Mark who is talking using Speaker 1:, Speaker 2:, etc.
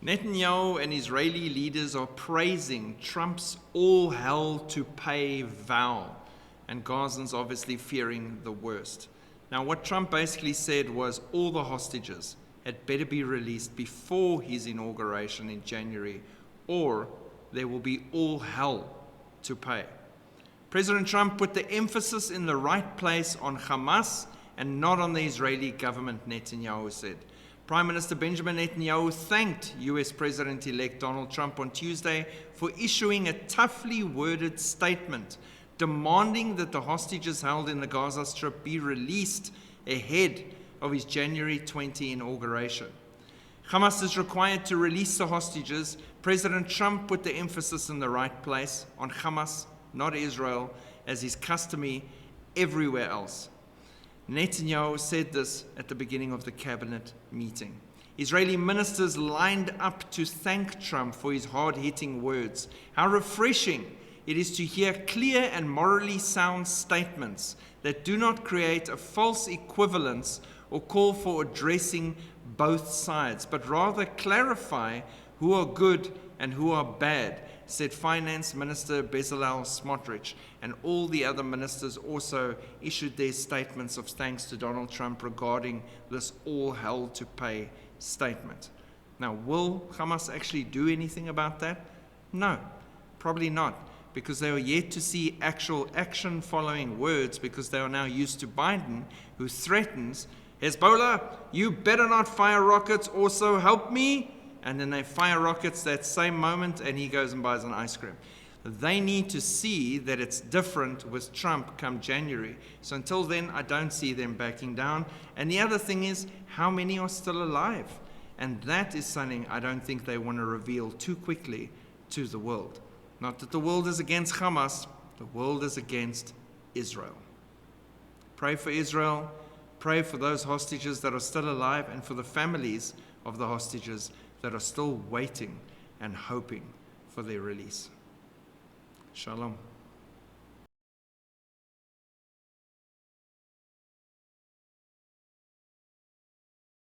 Speaker 1: Netanyahu and Israeli leaders are praising Trump's all hell to pay vow, and Gazans obviously fearing the worst. Now, what Trump basically said was all the hostages had better be released before his inauguration in January, or there will be all hell to pay. President Trump put the emphasis in the right place on Hamas and not on the Israeli government, Netanyahu said. Prime Minister Benjamin Netanyahu thanked U.S. President-elect Donald Trump on Tuesday for issuing a toughly worded statement demanding that the hostages held in the Gaza Strip be released ahead of his January 20 inauguration. Hamas is required to release the hostages. President Trump put the emphasis in the right place on Hamas, not Israel, as is customary everywhere else. Netanyahu said this at the beginning of the cabinet meeting. Israeli ministers lined up to thank Trump for his hard-hitting words. How refreshing it is to hear clear and morally sound statements that do not create a false equivalence or call for addressing both sides, but rather clarify who are good and who are bad, said Finance Minister Bezalel Smotrich, and all the other ministers also issued their statements of thanks to Donald Trump regarding this all hell to pay statement. Now, will Hamas actually do anything about that? No, probably not, because they are yet to see actual action following words, because they are now used to Biden, who threatens, Hezbollah, you better not fire rockets, also help me. And then they fire rockets that same moment, and he goes and buys an ice cream. They need to see that it's different with Trump come January. So until then, I don't see them backing down. And the other thing is, how many are still alive? And that is something I don't think they want to reveal too quickly to the world. Not that the world is against Hamas, the world is against Israel. Pray for Israel, pray for those hostages that are still alive, and for the families of the hostages that are still waiting and hoping for their release. Shalom.